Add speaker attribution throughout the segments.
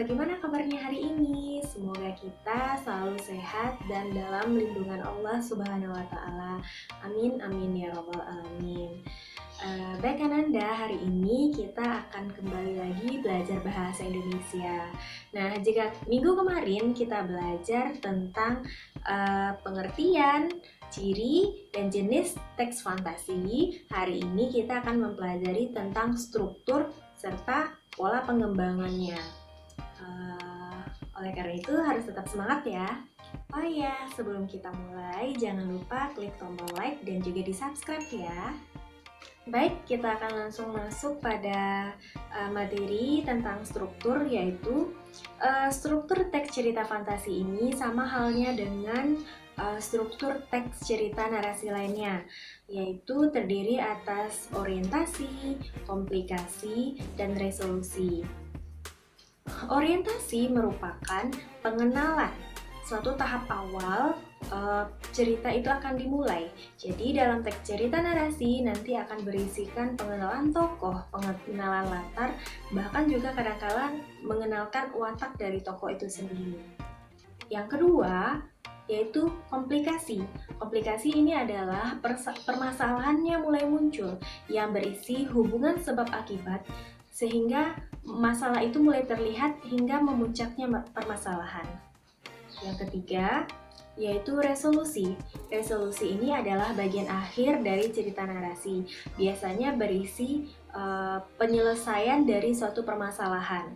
Speaker 1: bagaimana kabarnya hari ini? Semoga kita selalu sehat dan dalam lindungan Allah Subhanahu wa Ta'ala. Amin, amin ya Rabbal 'Alamin. Baik Ananda, hari ini kita akan kembali lagi belajar bahasa Indonesia. Nah, jika minggu kemarin kita belajar tentang pengertian, ciri, dan jenis teks fantasi, hari ini kita akan mempelajari tentang struktur serta pola pengembangannya. Oleh karena itu harus tetap semangat ya. Oh ya, sebelum kita mulai jangan lupa klik tombol like dan juga di subscribe ya. Baik, kita akan langsung masuk pada materi tentang struktur, yaitu struktur teks cerita fantasi ini sama halnya dengan struktur teks cerita narasi lainnya, yaitu terdiri atas orientasi, komplikasi, dan resolusi. Orientasi merupakan pengenalan suatu tahap awal cerita itu akan dimulai. Jadi dalam teks cerita narasi nanti akan berisikan pengenalan tokoh, pengenalan latar, bahkan juga kadang-kala mengenalkan watak dari tokoh itu sendiri. Yang kedua yaitu komplikasi. Komplikasi ini adalah permasalahannya mulai muncul yang berisi hubungan sebab akibat, sehingga masalah itu mulai terlihat hingga memuncaknya permasalahan. Yang ketiga yaitu resolusi. Resolusi ini adalah bagian akhir dari cerita narasi. Biasanya berisi penyelesaian dari suatu permasalahan.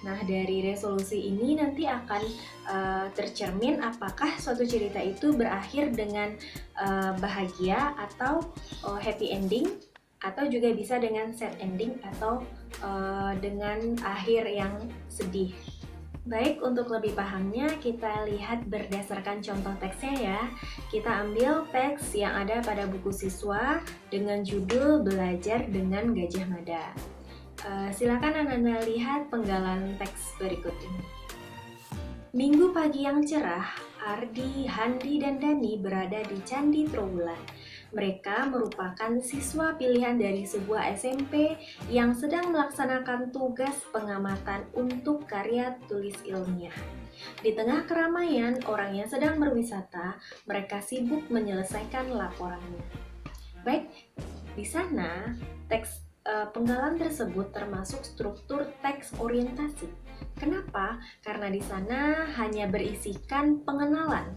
Speaker 1: Nah, dari resolusi ini nanti akan tercermin apakah suatu cerita itu berakhir dengan bahagia atau happy ending, atau juga bisa dengan sad ending atau dengan akhir yang sedih. Baik, untuk lebih pahamnya kita lihat berdasarkan contoh teksnya ya. Kita ambil teks yang ada pada buku siswa dengan judul Belajar dengan Gajah Mada. Silakan Anda lihat penggalan teks berikut ini. Minggu pagi yang cerah, Ardi, Handi, dan Dani berada di Candi Trowulan. Mereka merupakan siswa pilihan dari sebuah SMP yang sedang melaksanakan tugas pengamatan untuk karya tulis ilmiah. Di tengah keramaian orang yang sedang berwisata, mereka sibuk menyelesaikan laporannya. Baik, di sana teks penggalan tersebut termasuk struktur teks orientasi. Kenapa? Karena di sana hanya berisikan pengenalan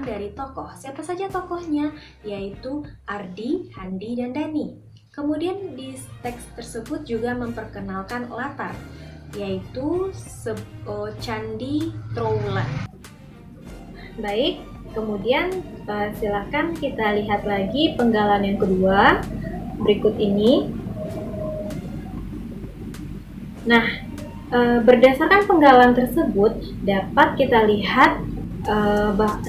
Speaker 1: dari tokoh. Siapa saja tokohnya? Yaitu Ardi, Handi, dan Dani. Kemudian di teks tersebut juga memperkenalkan latar, yaitu Candi Trowulan. Baik, kemudian silakan kita lihat lagi penggalan yang kedua berikut ini. Nah, berdasarkan penggalan tersebut dapat kita lihat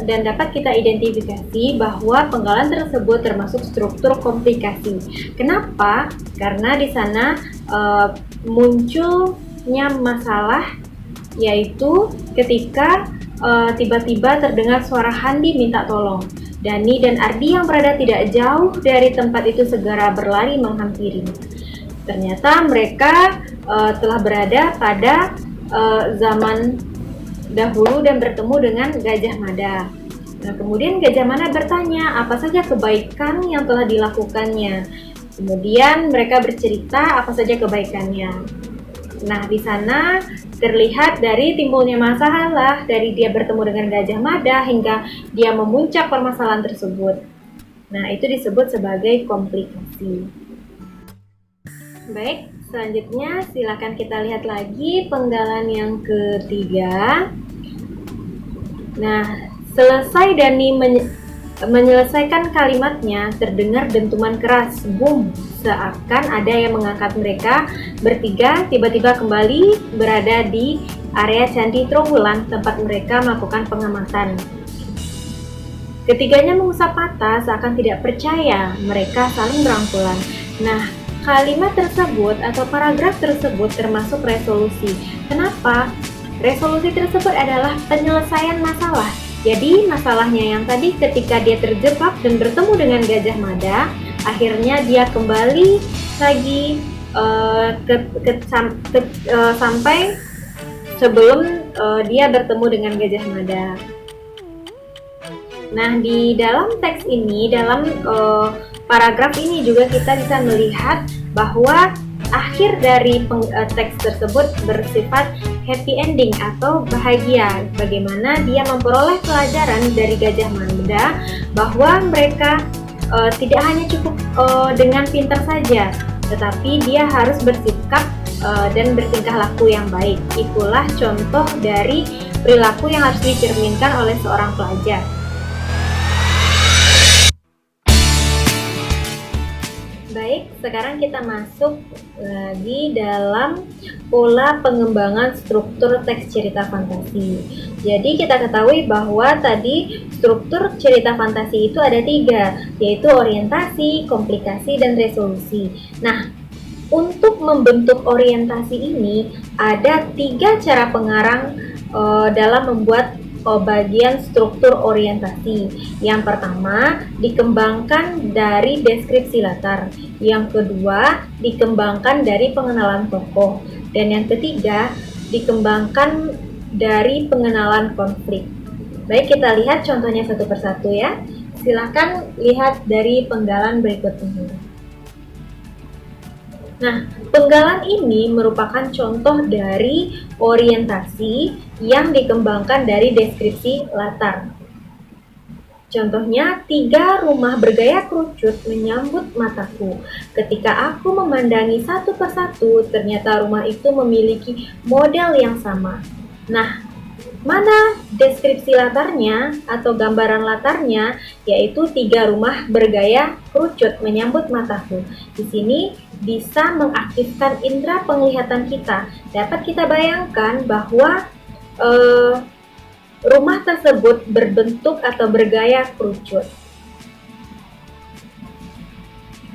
Speaker 1: dan dapat kita identifikasi bahwa penggalan tersebut termasuk struktur komplikasi. Kenapa? Karena di sana munculnya masalah, yaitu ketika tiba-tiba terdengar suara Handi minta tolong. Dani dan Ardi yang berada tidak jauh dari tempat itu segera berlari menghampiri. Ternyata mereka telah berada pada zaman dahulu dan bertemu dengan Gajah Mada. Nah, kemudian Gajah Mada bertanya apa saja kebaikan yang telah dilakukannya. Kemudian mereka bercerita apa saja kebaikannya. Nah, di sana terlihat dari timbulnya masalah dari dia bertemu dengan Gajah Mada hingga dia memuncak permasalahan tersebut. Nah, itu disebut sebagai komplikasi. Baik, selanjutnya silakan kita lihat lagi penggalan yang ketiga. Nah, selesai Dani menyelesaikan kalimatnya, terdengar dentuman keras, boom, seakan ada yang mengangkat mereka bertiga tiba-tiba kembali berada di area Candi Trowulan tempat mereka melakukan pengamatan. Ketiganya mengusap mata seakan tidak percaya, mereka saling berangkulan. Nah, kalimat tersebut atau paragraf tersebut termasuk resolusi. Kenapa? Resolusi tersebut adalah penyelesaian masalah. Jadi masalahnya yang tadi ketika dia terjebak dan bertemu dengan Gajah Mada, akhirnya dia kembali lagi sampai sebelum dia bertemu dengan Gajah Mada. Nah, di dalam teks ini, dalam paragraf ini juga kita bisa melihat bahwa akhir dari teks tersebut bersifat happy ending atau bahagia. Bagaimana dia memperoleh pelajaran dari Gajah Mada bahwa mereka tidak hanya cukup dengan pintar saja, tetapi dia harus bersikap dan bertingkah laku yang baik. Itulah contoh dari perilaku yang harus dicerminkan oleh seorang pelajar. Baik, sekarang kita masuk lagi dalam pola pengembangan struktur teks cerita fantasi. Jadi kita ketahui bahwa tadi struktur cerita fantasi itu ada 3, yaitu orientasi, komplikasi, dan resolusi. Nah, untuk membentuk orientasi ini ada 3 cara pengarang dalam membuat bagian struktur orientasi. Yang pertama, dikembangkan dari deskripsi latar. Yang kedua, dikembangkan dari pengenalan tokoh. Dan yang ketiga, dikembangkan dari pengenalan konflik. Baik, kita lihat contohnya satu persatu ya. Silakan lihat dari penggalan berikut ini. Nah, penggalan ini merupakan contoh dari orientasi yang dikembangkan dari deskripsi latar. Contohnya, 3 rumah bergaya kerucut menyambut mataku. Ketika aku memandangi satu persatu, ternyata rumah itu memiliki model yang sama. Nah, mana deskripsi latarnya atau gambaran latarnya, yaitu 3 rumah bergaya kerucut menyambut mataku. Di sini bisa mengaktifkan indera penglihatan kita. Dapat kita bayangkan bahwa rumah tersebut berbentuk atau bergaya kerucut.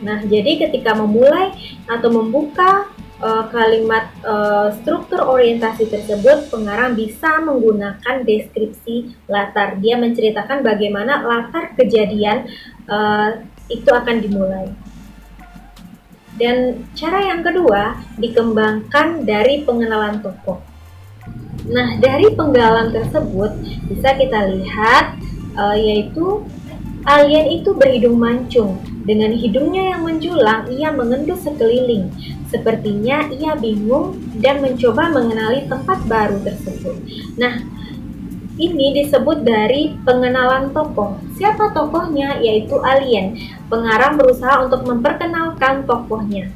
Speaker 1: Nah, jadi ketika memulai atau membuka kalimat struktur orientasi tersebut, pengarang bisa menggunakan deskripsi latar. Dia menceritakan bagaimana latar kejadian itu akan dimulai. Dan cara yang kedua, dikembangkan dari pengenalan tokoh. Nah, dari penggalan tersebut bisa kita lihat yaitu alien itu berhidung mancung. Dengan hidungnya yang menjulang, ia mengendus sekeliling. Sepertinya ia bingung dan mencoba mengenali tempat baru tersebut. Nah, ini disebut dari pengenalan tokoh. Siapa tokohnya? Yaitu alien. Pengarang berusaha untuk memperkenalkan tokohnya.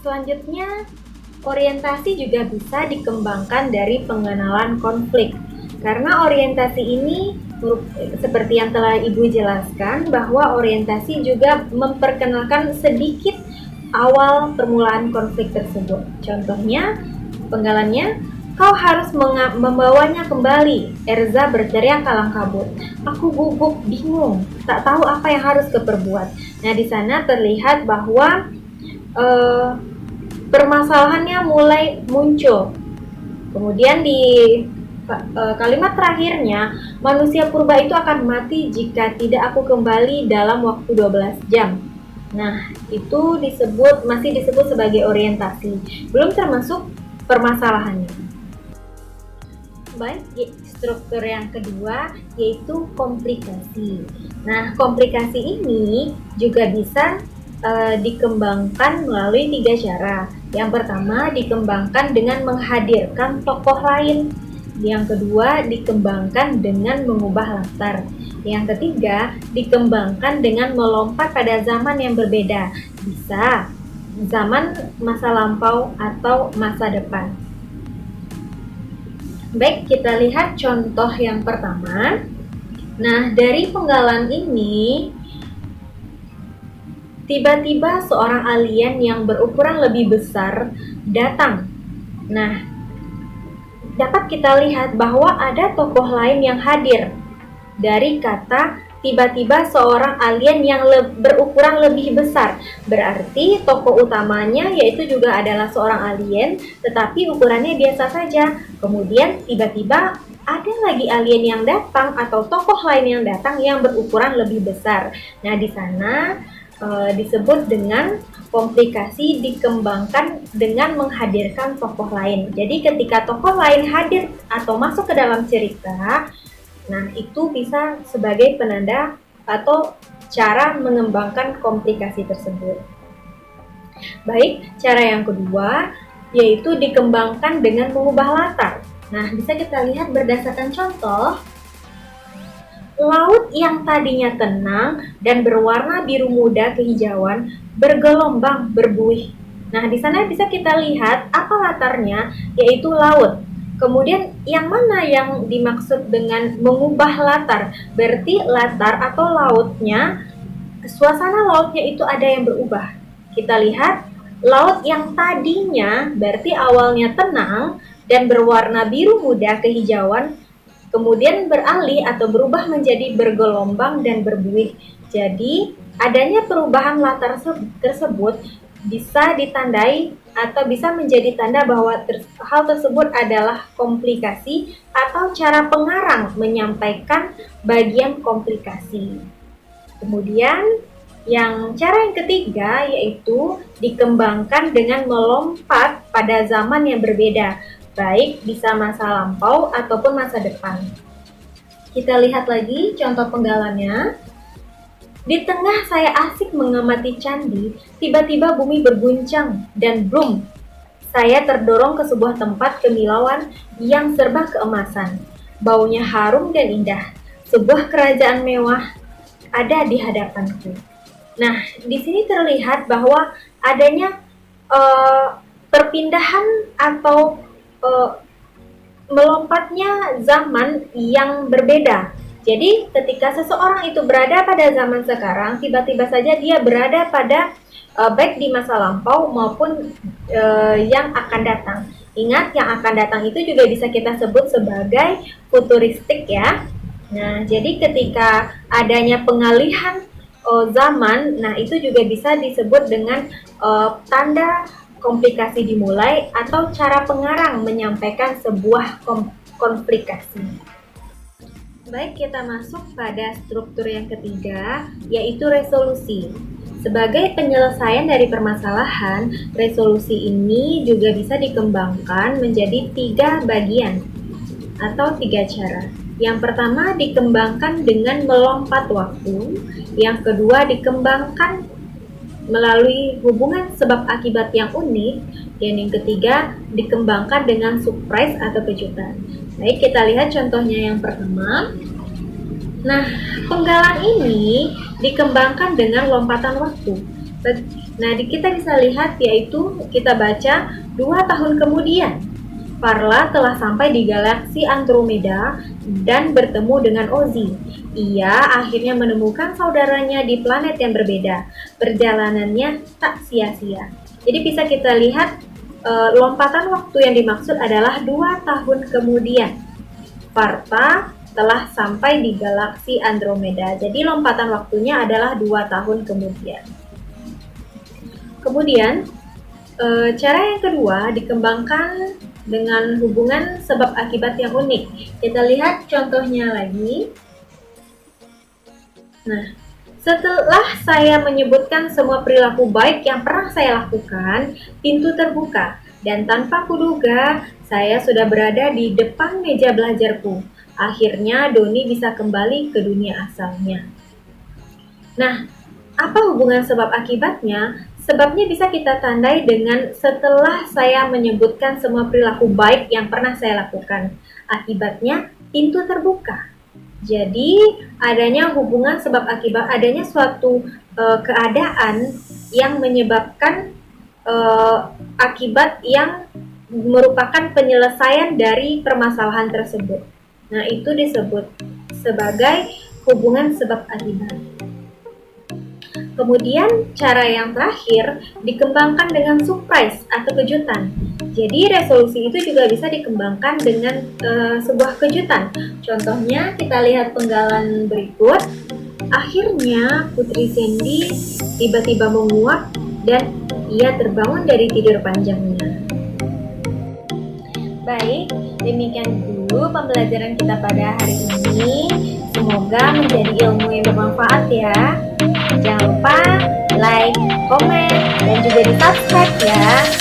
Speaker 1: Selanjutnya, orientasi juga bisa dikembangkan dari pengenalan konflik. Karena orientasi ini seperti yang telah Ibu jelaskan, bahwa orientasi juga memperkenalkan sedikit awal permulaan konflik tersebut. Contohnya, penggalannya, kau harus membawanya kembali. Erza berteriak kalang kabut. Aku gugup, bingung, tak tahu apa yang harus keperbuat. Nah, di sana terlihat bahwa permasalahannya mulai muncul. Kemudian di kalimat terakhirnya, manusia purba itu akan mati jika tidak aku kembali dalam waktu 12 jam. Nah, itu masih disebut sebagai orientasi. Belum termasuk permasalahannya. Baik, struktur yang kedua yaitu komplikasi. Nah, komplikasi ini juga bisa dikembangkan melalui 3 cara. Yang pertama, dikembangkan dengan menghadirkan tokoh lain. Yang kedua, dikembangkan dengan mengubah latar. Yang ketiga, dikembangkan dengan melompat pada zaman yang berbeda. Bisa zaman masa lampau atau masa depan. Baik, kita lihat contoh yang pertama. Nah, dari penggalan ini, tiba-tiba seorang alien yang berukuran lebih besar datang. Nah, dapat kita lihat bahwa ada tokoh lain yang hadir. Dari kata tiba-tiba seorang alien yang berukuran lebih besar, berarti tokoh utamanya yaitu juga adalah seorang alien, tetapi ukurannya biasa saja. Kemudian tiba-tiba ada lagi alien yang datang atau tokoh lain yang datang yang berukuran lebih besar. Nah, di sana disebut dengan komplikasi dikembangkan dengan menghadirkan tokoh lain. Jadi ketika tokoh lain hadir atau masuk ke dalam cerita, nah itu bisa sebagai penanda atau cara mengembangkan komplikasi tersebut. Baik, cara yang kedua yaitu dikembangkan dengan mengubah latar. Nah, bisa kita lihat berdasarkan contoh. Laut yang tadinya tenang dan berwarna biru muda kehijauan bergelombang berbuih. Nah, di sana bisa kita lihat apa latarnya, yaitu laut. Kemudian yang mana yang dimaksud dengan mengubah latar? Berarti latar atau lautnya, suasana lautnya itu ada yang berubah. Kita lihat laut yang tadinya berarti awalnya tenang dan berwarna biru muda kehijauan, kemudian beralih atau berubah menjadi bergelombang dan berbuih. Jadi, adanya perubahan latar tersebut bisa ditandai atau bisa menjadi tanda bahwa hal tersebut adalah komplikasi atau cara pengarang menyampaikan bagian komplikasi. Kemudian, cara yang ketiga yaitu dikembangkan dengan melompat pada zaman yang berbeda, baik bisa masa lampau ataupun masa depan. Kita lihat lagi contoh penggalannya. Di tengah saya asik mengamati candi, tiba-tiba bumi berguncang dan boom, saya terdorong ke sebuah tempat kemilauan yang serba keemasan. Baunya harum dan indah. Sebuah kerajaan mewah ada di hadapanku. Nah, di sini terlihat bahwa adanya perpindahan atau melompatnya zaman yang berbeda. Jadi ketika seseorang itu berada pada zaman sekarang, tiba-tiba saja dia berada pada baik di masa lampau maupun yang akan datang. Ingat, yang akan datang itu juga bisa kita sebut sebagai futuristik ya. Nah, jadi ketika adanya pengalihan zaman, nah itu juga bisa disebut dengan tanda komplikasi dimulai atau cara pengarang menyampaikan sebuah komplikasi. Baik, kita masuk pada struktur yang ketiga, yaitu resolusi. Sebagai penyelesaian dari permasalahan, resolusi ini juga bisa dikembangkan menjadi 3 bagian atau 3 cara. Yang pertama dikembangkan dengan melompat waktu, yang kedua dikembangkan melalui hubungan sebab akibat yang unik, dan yang ketiga dikembangkan dengan surprise atau kejutan. Baik, kita lihat contohnya yang pertama. Nah, penggalan ini dikembangkan dengan lompatan waktu. Nah, kita bisa lihat yaitu kita baca 2 tahun kemudian. Parla telah sampai di galaksi Andromeda dan bertemu dengan Ozzy. Ia akhirnya menemukan saudaranya di planet yang berbeda. Perjalanannya tak sia-sia. Jadi bisa kita lihat lompatan waktu yang dimaksud adalah 2 tahun kemudian. Parla telah sampai di galaksi Andromeda. Jadi lompatan waktunya adalah 2 tahun kemudian. Kemudian, cara yang kedua dikembangkan dengan hubungan sebab akibat yang unik. Kita lihat contohnya lagi. Nah, setelah saya menyebutkan semua perilaku baik yang pernah saya lakukan, pintu terbuka dan tanpa kuduga saya sudah berada di depan meja belajarku. Akhirnya Doni bisa kembali ke dunia asalnya. Nah, apa hubungan sebab akibatnya? Sebabnya bisa kita tandai dengan setelah saya menyebutkan semua perilaku baik yang pernah saya lakukan. Akibatnya, pintu terbuka. Jadi, adanya hubungan sebab akibat, adanya suatu keadaan yang menyebabkan akibat yang merupakan penyelesaian dari permasalahan tersebut. Nah, itu disebut sebagai hubungan sebab akibat. Kemudian cara yang terakhir dikembangkan dengan surprise atau kejutan. Jadi resolusi itu juga bisa dikembangkan dengan sebuah kejutan. Contohnya kita lihat penggalan berikut. Akhirnya Putri Sandy tiba-tiba menguap dan ia terbangun dari tidur panjangnya. Baik, demikian dulu pembelajaran kita pada hari ini. Semoga menjadi ilmu yang bermanfaat ya. Jangan lupa like, komen, dan juga di subscribe ya.